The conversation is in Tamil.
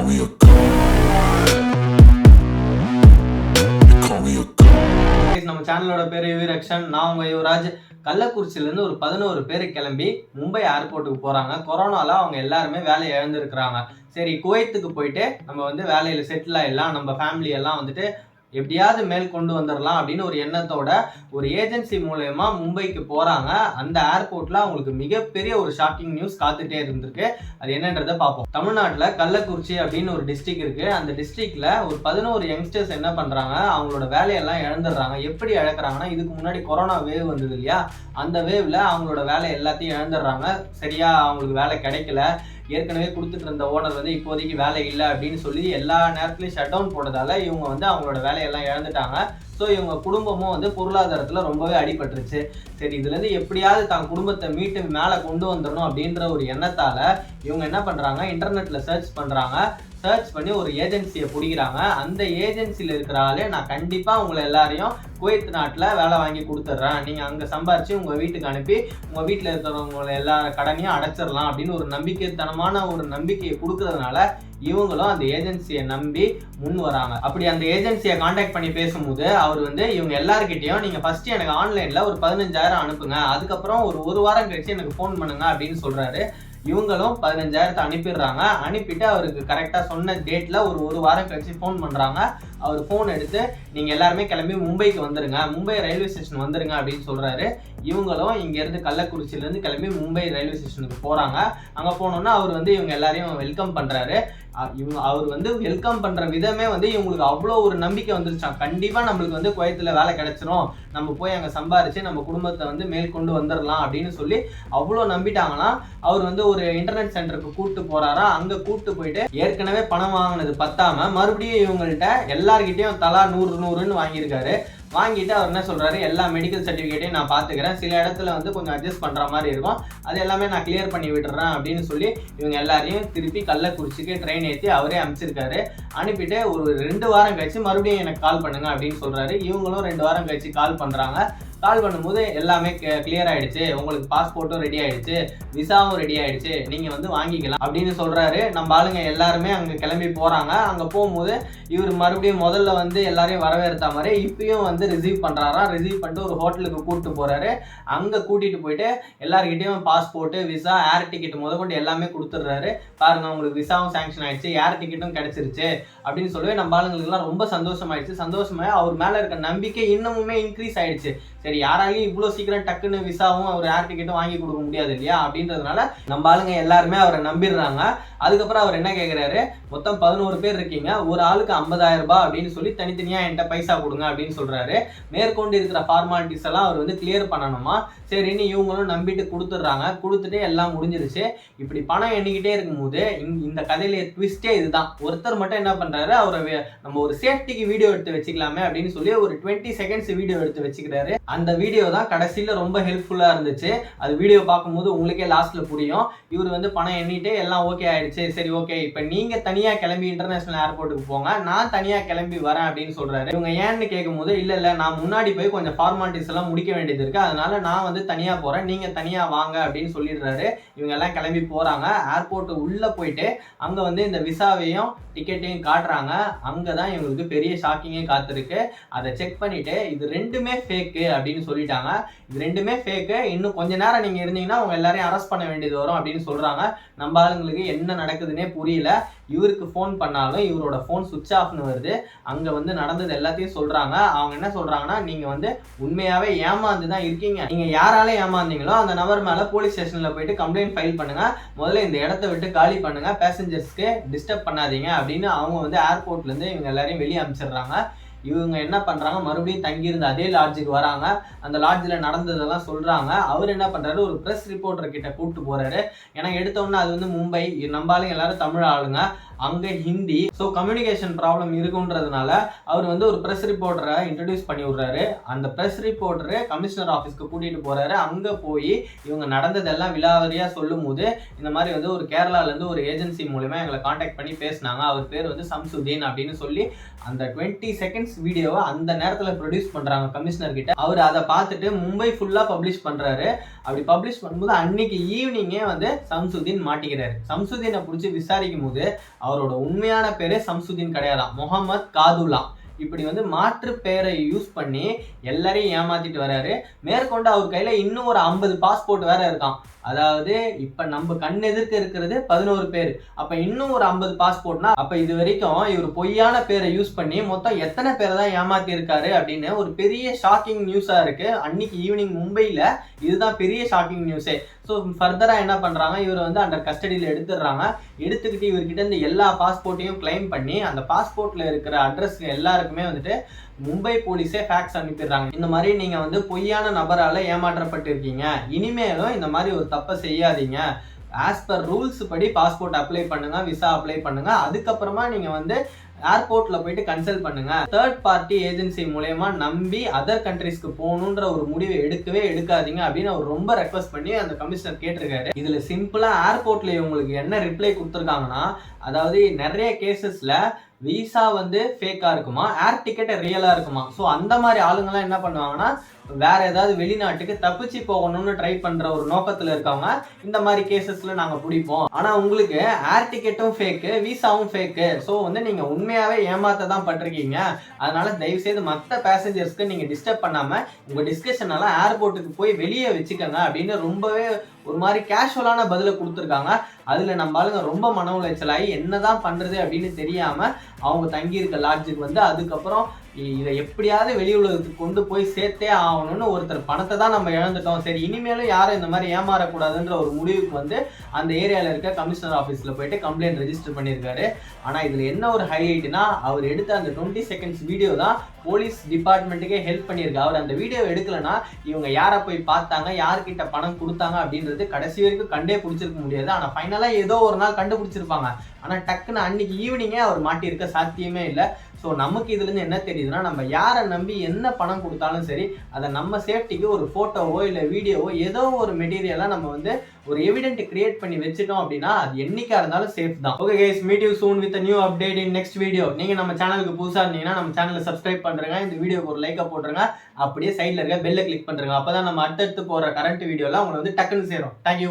me a god. They call me a god. நம்ம சேனலோட பேர் யுவராக்ஷன். நான் உங்க யுவராஜ். கள்ளக்குறிச்சியிலேருந்து ஒரு 11 பேர் கிளம்பி மும்பை ஏர்போர்ட்டுக்கு போகிறாங்க. கொரோனாவில் அவங்க எல்லாருமே வேலையை இழந்திருக்கிறாங்க. சரி, குவைத்துக்கு போயிட்டு நம்ம வந்து வேலையில் செட்டில் ஆகிடலாம், நம்ம ஃபேமிலியெல்லாம் வந்துட்டு எப்படியாவது மேல் கொண்டு வந்துடலாம் அப்படின்னு ஒரு எண்ணத்தோட ஒரு ஏஜென்சி மூலயமா மும்பைக்கு போகிறாங்க. அந்த ஏர்போர்ட்டில் அவங்களுக்கு மிகப்பெரிய ஒரு ஷாக்கிங் நியூஸ் காத்துட்டே இருந்திருக்கு. அது என்னன்றதை பார்ப்போம். தமிழ்நாட்டில் கள்ளக்குறிச்சி அப்படின்னு ஒரு டிஸ்ட்ரிக்ட் இருக்குது. அந்த டிஸ்ட்ரிக்டில் ஒரு 11 யங்ஸ்டர்ஸ் என்ன பண்ணுறாங்க, அவங்களோட வேலையெல்லாம் இழந்துடுறாங்க. எப்படி இழக்கிறாங்கன்னா, இதுக்கு முன்னாடி கொரோனா வேவ் வந்தது இல்லையா, அந்த வேவ்ல அவங்களோட வேலை எல்லாத்தையும் இழந்துடுறாங்க. சரியா அவங்களுக்கு வேலை கிடைக்கல. ஏற்கனவே கொடுத்துட்டு இருந்த ஓனர் வந்து இப்போதைக்கு வேலை இல்லை அப்படின்னு சொல்லி எல்லா நேரத்துலையும் ஷட் டவுன் போட்டதால இவங்க வந்து அவங்களோட வேலையெல்லாம் இழந்துட்டாங்க. ஸோ இவங்க குடும்பமும் வந்து பொருளாதாரத்தில் ரொம்பவே அடிபட்டுருச்சு. சரி, இதுலேருந்து எப்படியாவது தான் குடும்பத்தை மீட்டு மேலே கொண்டு வந்துடணும் அப்படின்ற ஒரு எண்ணத்தால் இவங்க என்ன பண்ணுறாங்க, இன்டர்நெட்டில் சர்ச் பண்ணுறாங்க. சர்ச் பண்ணி ஒரு ஏஜென்சியை பிடிக்கிறாங்க. அந்த ஏஜென்சியில் இருக்கிற ஆளே, நான் கண்டிப்பாக உங்களை எல்லாரையும் குவைத் நாட்டில் வேலை வாங்கி கொடுத்துட்றேன், நீங்கள் அங்கே சம்பாரித்து உங்கள் வீட்டுக்கு அனுப்பி உங்கள் வீட்டில் இருக்கிறவங்களை எல்லா கடனையும் அடைச்சிடலாம் அப்படின்னு ஒரு நம்பிக்கைத்தனமான ஒரு நம்பிக்கையை கொடுக்கறதுனால இவங்களும் அந்த ஏஜென்சியை நம்பி முன் வராங்க. அப்படி அந்த ஏஜென்சியை காண்டாக்ட் பண்ணி பேசும்போது அவர் வந்து இவங்க எல்லாருக்கிட்டையும் நீங்கள் ஃபர்ஸ்ட் எனக்கு ஆன்லைனில் ஒரு 15,000 அனுப்புங்க, அதுக்கப்புறம் ஒரு வாரம் கழிச்சு எனக்கு ஃபோன் பண்ணுங்க அப்படின்னு சொல்கிறாரு. இவங்களும் 15,000 அனுப்பிடுறாங்க. அனுப்பிட்டு அவருக்கு கரெக்டாக சொன்ன டேட்டில் ஒரு வாரம் கழிச்சு ஃபோன் பண்ணுறாங்க. அவர் ஃபோன் எடுத்து நீங்கள் எல்லாருமே கிளம்பி மும்பைக்கு வந்துடுங்க, மும்பை ரயில்வே ஸ்டேஷன் வந்துடுங்க அப்படின்னு சொல்கிறாரு. இவங்களும் இங்கேருந்து கள்ளக்குறிச்சியிலேருந்து கிளம்பி மும்பை ரயில்வே ஸ்டேஷனுக்கு போகிறாங்க. அங்கே போனோன்னா அவர் வந்து இவங்க எல்லாரையும் வெல்கம் பண்ணுறாரு. அவர் வந்து வெல்கம் பண்ணுற விதமே வந்து இவங்களுக்கு அவ்வளோ ஒரு நம்பிக்கை வந்துருச்சான். கண்டிப்பாக நம்மளுக்கு வந்து குவைத்தில் வேலை கிடைச்சிரும், நம்ம போய் அங்கே சம்பாரித்து நம்ம குடும்பத்தை வந்து மேல் கொண்டு வந்துடலாம் அப்படின்னு சொல்லி அவ்வளோ நம்பிட்டாங்கன்னா அவர் வந்து ஒரு இன்டர்நெட் சென்டருக்கு கூப்பிட்டு போகிறாரா. அங்கே கூப்பிட்டு போயிட்டு ஏற்கனவே பணம் வாங்கினது பத்தாமல் மறுபடியும் இவங்கள்ட்ட எல்லார்கிட்டையும் தலா 100 வாங்கியிருக்காரு. வாங்கிட்டு அவர் என்ன சொல்கிறாரு, எல்லா மெடிக்கல் சர்டிஃபிகேட்டையும் நான் பார்த்துக்கிறேன், சில இடத்துல வந்து கொஞ்சம் அட்ஜஸ்ட் பண்ணுற மாதிரி இருக்கும், அது எல்லாமே நான் கிளியர் பண்ணி விட்டுறேன் அப்படின்னு சொல்லி இவங்க எல்லாரையும் திருப்பி கள்ளக்குறிச்சிக்கு ட்ரெயின் ஏற்றி அவரே அனுப்பிச்சிருக்காரு. அனுப்பிட்டு ஒரு 2 வாரம் கழிச்சு மறுபடியும் எனக்கு கால் பண்ணுங்க அப்படின்னு சொல்கிறாரு. இவங்களும் 2 வாரம் கழிச்சு கால் பண்ணுறாங்க. கால் பண்ணும்போது எல்லாமே கிளியர் ஆகிடுச்சு, உங்களுக்கு பாஸ்போர்ட்டும் ரெடி ஆகிடுச்சு, விசாவும் ரெடி ஆகிடுச்சு, நீங்கள் வந்து வாங்கிக்கலாம் அப்படின்னு சொல்கிறாரு. நம்ம ஆளுங்க எல்லாருமே அங்கே கிளம்பி போகிறாங்க. அங்கே போகும்போது இவர் மறுபடியும் முதல்ல வந்து எல்லாரையும் வரவேற்ற மாதிரி இப்பயும் வந்து ரிசீவ் பண்ணுறாராம். ரிசீவ் பண்ணிட்டு ஒரு ஹோட்டலுக்கு கூப்பிட்டு போகிறாரு. அங்கே கூட்டிகிட்டு போயிட்டு எல்லாருக்கிட்டையும் பாஸ்போர்ட்டு, விசா, ஏர் டிக்கெட் முதற்கொண்டு எல்லாமே கொடுத்துட்றாரு. பாருங்கள், உங்களுக்கு விசாவும் சேங்ஷன் ஆகிடுச்சு, ஏர் டிக்கெட்டும் கிடச்சிருச்சு அப்படின்னு சொல்லவே நம்ம ஆளுங்களுக்குலாம் ரொம்ப சந்தோஷமாயிடுச்சு. சந்தோஷமாக அவர் மேலே இருக்க நம்பிக்கை இன்னமுமே இன்க்ரீஸ் ஆகிடுச்சு. சரி, யாராலையும் இவ்வளோ சீக்கிரம் டக்குன்னு விசாவும் அவர் ஏர் டிக்கெட்டும் வாங்கி கொடுக்க முடியாது இல்லையா, அப்படின்றதுனால நம்ம ஆளுங்க எல்லாருமே அவரை நம்பிடுறாங்க. அதுக்கப்புறம் அவர் என்ன கேட்குறாரு, மொத்தம் 11 பேர் இருக்கீங்க, ஒரு ஆளுக்கு 50,000 ரூபாய் அப்படின்னு சொல்லி தனித்தனியாக என்கிட்ட பைசா கொடுங்க அப்படின்னு சொல்கிறாரு. மேற்கொண்டு இருக்கிற ஃபார்மாலிட்டிஸ் எல்லாம் அவர் வந்து கிளியர் பண்ணணுமா. சரின்னு இவங்களும் நம்பிட்டு கொடுத்துட்றாங்க. கொடுத்துட்டு எல்லாம் முடிஞ்சிருச்சு. இப்படி பணம் எண்ணிக்கிட்டே இருக்கும்போது இந்த கதையில ட்விஸ்டே இதுதான். ஒருத்தர் மட்டும் என்ன பண்ணுறாரு, அவரை நம்ம ஒரு சேஃப்டிக்கு வீடியோ எடுத்து வச்சுக்கலாமே அப்படின்னு சொல்லி ஒரு 20 செகண்ட்ஸ் வீடியோ எடுத்து வச்சுக்கிறாரு. அந்த வீடியோ தான் கடைசியில் ரொம்ப ஹெல்ப்ஃபுல்லாக இருந்துச்சு. அது வீடியோ பார்க்கும்போது உங்களுக்கே லாஸ்ட்டில் புரியும். இவர் வந்து பணம் எண்ணிட்டு எல்லாம் ஓகே ஆகிடுச்சு. சரி, ஓகே, இப்போ நீங்கள் தனியாக கிளம்பி இன்டர்நேஷனல் ஏர்போர்ட்டுக்கு போங்க, நான் தனியாக கிளம்பி வரேன் அப்படின்னு சொல்கிறாரு. இவங்க ஏன்னு கேட்கும்போது, இல்லை நான் முன்னாடி போய் கொஞ்சம் ஃபார்மாலிட்டிஸ் எல்லாம் முடிக்க வேண்டியது இருக்குது, அதனால நான் வந்து தனியாக போகிறேன், நீங்கள் தனியாக வாங்க அப்படின்னு சொல்லிடுறாரு. இவங்க எல்லாம் கிளம்பி போகிறாங்க. ஏர்போர்ட்டு உள்ளே போயிட்டு அங்கே வந்து இந்த விசாவையும் டிக்கெட்டையும் காட்டுறாங்க. அங்கே தான் இவங்களுக்கு பெரிய ஷாக்கிங்கே காத்திருக்கு. அதை செக் பண்ணிவிட்டு இது ரெண்டுமே ஃபேக்கு அப்படின்னு சொல்லிட்டாங்க. இது ரெண்டுமே ஃபேக்கு, இன்னும் கொஞ்ச நேரம் நீங்கள் இருந்தீங்கன்னா அவங்க எல்லாரையும் அரெஸ்ட் பண்ண வேண்டியது வரும் அப்படின்னு சொல்கிறாங்க. நம்ம ஆளுங்களுக்கு என்ன நடக்குதுன்னே புரியல. இவருக்கு ஃபோன் பண்ணாலும் இவரோட ஃபோன் சுவிட்ச் ஆஃப்னு வருது. அங்கே வந்து நடந்தது எல்லாத்தையும் சொல்கிறாங்க. அவங்க என்ன சொல்கிறாங்கன்னா, நீங்கள் வந்து உண்மையாகவே ஏமாந்து தான் இருக்கீங்க, நீங்கள் யாரால ஏமாந்தீங்களோ அந்த நபர் மேலே போலீஸ் ஸ்டேஷனில் போயிட்டு கம்ப்ளைண்ட் ஃபைல் பண்ணுங்கள், முதல்ல இந்த இடத்த விட்டு காலி பண்ணுங்கள், பேசஞ்சர்ஸ்க்கு டிஸ்டர்ப் பண்ணாதீங்க அப்படின்னு அவங்க வந்து ஏர்போர்ட்லேருந்து இவங்க எல்லாரையும் வெளியே அனுப்பிச்சிடுறாங்க. இவங்க என்ன பண்ணுறாங்க, மறுபடியும் தங்கியிருந்த அதே லாட்ஜுக்கு வராங்க. அந்த லாட்ஜில் நடந்ததெல்லாம் சொல்கிறாங்க. அவர் என்ன பண்ணுறாரு, ஒரு ப்ரெஸ் ரிப்போர்ட்டர் கிட்ட கூப்பிட்டு போகிறாரு. ஏன்னா எடுத்தோன்னே அது வந்து மும்பை, நம்பாலும் எல்லாரும் தமிழ் ஆளுங்க, அங்கே ஹிந்தி, ஸோ கம்யூனிகேஷன் ப்ராப்ளம் இருக்குன்றதுனால அவர் வந்து ஒரு ப்ரெஸ் ரிப்போர்ட்டரை இன்ட்ரடியூஸ் பண்ணி விடுறாரு. அந்த ப்ரெஸ் ரிப்போர்ட்டரு கமிஷனர் ஆஃபீஸ்க்கு கூட்டிகிட்டு போகிறாரு. அங்கே போய் இவங்க நடந்ததெல்லாம் விலாவரியாக சொல்லும் போது, இந்த மாதிரி வந்து ஒரு கேரளாலேருந்து ஒரு ஏஜென்சி மூலமா எங்களை காண்டாக்ட் பண்ணி பேசினாங்க, அவர் பேர் வந்து சம்சுதீன் அப்படின்னு சொல்லி அந்த 20 செகண்ட்ஸ் வீடியோவை அந்த நேரத்தில் ப்ரொடியூஸ் பண்ணுறாங்க கமிஷனர் கிட்ட. அவர் அதை பார்த்துட்டு மும்பை ஃபுல்லாக பப்ளிஷ் பண்ணுறாரு. அப்படி பப்ளிஷ் பண்ணும்போது அன்னைக்கு ஈவினிங்கே வந்து சம்சுதீன் மாட்டிக்கிறாரு. சம்சுதீனை பிடிச்சி விசாரிக்கும் போது அவரோட உண்மையான பேரே சம்சுதீன் கிடையாதான், முகமது காதுல்லா. இப்படி வந்து மாற்று பெயரை யூஸ் பண்ணி எல்லாரையும் ஏமாத்திட்டு வர்றாரு. மேற்கொண்டு அவர் கையில இன்னும் ஒரு 50 பாஸ்போர்ட் வேற இருக்கான். அதாவது இப்ப நம்ம கண் எதிர்க்க இருக்கிறது 11 பேர். அப்ப இன்னும் ஒரு 50 பாஸ்போர்ட்னா அப்ப இது வரைக்கும் இவர் பொய்யான பேரை யூஸ் பண்ணி மொத்தம் எத்தனை பேரை தான் ஏமாத்தி இருக்காரு அப்படின்னு ஒரு பெரிய ஷாக்கிங் நியூஸா இருக்கு. அன்னைக்கு ஈவினிங் மும்பைல இதுதான் பெரிய ஷாக்கிங் நியூஸே. ஸோ ஃபர்தரா என்ன பண்றாங்க, இவர் வந்து அண்டர் கஸ்டடியில எடுத்துடுறாங்க. எடுத்துக்கிட்டு இவர்கிட்ட இருந்து எல்லா பாஸ்போர்ட்டையும் கிளைம் பண்ணி அந்த பாஸ்போர்ட்ல இருக்கிற அட்ரஸ் எல்லாருக்குமே வந்துட்டு மும்பை போலீஸே ஃபேக்ஸ் அனுப்பிடுறாங்க. இந்த மாதிரி நீங்க வந்து பொய்யான நபரால ஏமாற்றப்பட்டிருக்கீங்க, இனிமேலும் இந்த மாதிரி ஒரு தப்பை செய்யாதீங்க, ஆஸ் பர் ரூல்ஸ் படி பாஸ்போர்ட் அப்ளை பண்ணுங்க, விசா அப்ளை பண்ணுங்க, அதுக்கப்புறமா நீங்க வந்து ஏர்போர்ட்ல போயிட்டு கன்சல்ட் பண்ணுங்க. தேர்ட் பார்ட்டி ஏஜென்சி மூலமா நம்பி அதர் கண்ட்ரிஸ்க்கு போகணுன்ற ஒரு முடிவை எடுக்கவே எடுக்காதீங்க அப்படின்னு அவர் ரொம்ப ரெக்வஸ்ட் பண்ணி அந்த கமிஷனர் கேட்டிருக்காரு. இதுல சிம்பிளா ஏர்போர்ட்ல இவங்களுக்கு என்ன ரிப்ளை கொடுத்துருக்காங்கன்னா, அதாவது நிறைய கேசஸ்ல விசா வந்து ஃபேக்கா இருக்குமா, ஏர் டிக்கெட் ரியலா இருக்குமா. ஸோ அந்த மாதிரி ஆளுங்கெல்லாம் என்ன பண்ணுவாங்கன்னா, வேற ஏதாவது வெளிநாட்டுக்கு தப்பிச்சு போகணும்னு ட்ரை பண்ற ஒரு நோக்கத்துல இருக்கவங்க இந்த மாதிரி கேசஸ்ல நாங்க பிடிப்போம். ஆனா உங்களுக்கு ஏர் டிக்கெட்டும் ஃபேக்கு, விசாவும் ஃபேக்கு. ஸோ வந்து நீங்க உண்மையாவே ஏமாத்த தான் பட்டிருக்கீங்க. அதனால தயவு செய்து மற்ற பேசஞ்சர்ஸ்க்கு நீங்க டிஸ்டர்ப் பண்ணாம உங்க டிஸ்கஷன் எல்லாம் ஏர்போர்ட்டுக்கு போய் வெளியே வச்சுக்கோங்க அப்படின்னு ரொம்பவே ஒரு மாதிரி கேஷுவலான பதிலை கொடுத்துருக்காங்க. அதுல நம்ம ஆளுங்க ரொம்ப மன உளைச்சலாகி என்னதான் பண்றது அப்படின்னு தெரியாம அவங்க தங்கி இருக்க லாட்ஜுக்கு வந்து அதுக்கப்புறம் இதை எப்படியாவது வெளி உலகத்துக்கு கொண்டு போய் சேர்த்தே ஆகணும்னு ஒருத்தர் பணத்தை தான் நம்ம இழந்துட்டோம், சரி இனிமேலும் யாரும் இந்த மாதிரி ஏமாறக்கூடாதுன்ற ஒரு முடிவுக்கு வந்து அந்த ஏரியாவில் இருக்க கமிஷனர் ஆஃபீஸில் போயிட்டு கம்ப்ளைண்ட் ரெஜிஸ்டர் பண்ணியிருக்காரு. ஆனால் இதில் என்ன ஒரு ஹைலைட்னா, அவர் எடுத்த அந்த 20 செகண்ட்ஸ் வீடியோ தான் போலீஸ் டிபார்ட்மெண்ட்டுக்கே ஹெல்ப் பண்ணியிருக்கு. அவர் அந்த வீடியோ எடுக்கலன்னா இவங்க யாரை போய் பார்த்தாங்க, யார்கிட்ட பணம் கொடுத்தாங்க அப்படின்றது கடைசி வரைக்கும் கண்டே பிடிச்சிருக்க முடியாது. ஆனால் ஃபைனலாக ஏதோ ஒரு நாள் கண்டுபிடிச்சிருப்பாங்க. ஆனால் டக்குன்னு அன்னைக்கு ஈவினிங்கே அவர் மாட்டியிருக்க சாத்தியமே இல்லை. ஸோ நமக்கு இதுலேருந்து என்ன தெரியுதுன்னா, நம்ம யாரை நம்பி என்ன பணம் கொடுத்தாலும் சரி, அதை நம்ம சேஃப்டிக்கு ஒரு ஃபோட்டோவோ இல்லை வீடியோவோ ஏதோ ஒரு மெட்டீரியலாக நம்ம வந்து ஒரு எவிடென்ட் கிரியேட் பண்ணி வச்சுட்டோம் அப்படின்னா அது என்னைக்கா இருந்தாலும் சேஃப் தான். Okay guys, meet you soon with new update in next video. நீங்கள் நம்ம சேனலுக்கு புதுசாக இருந்தீங்கன்னா நம்ம சேனலை சப்ஸ்கிரைப் பண்ணுறங்க, இந்த வீடியோக்கு ஒரு லைக்கை போட்டுருங்க, அப்படியே சைடில் இருக்க பெல்லை கிளிக் பண்ணுறங்க. அப்போ தான் நம்ம அடுத்தடுத்து போகிற கரண்ட் வீடியோலாம் உங்களை வந்து டக்குன்னு சேரும். தேங்க்யூ.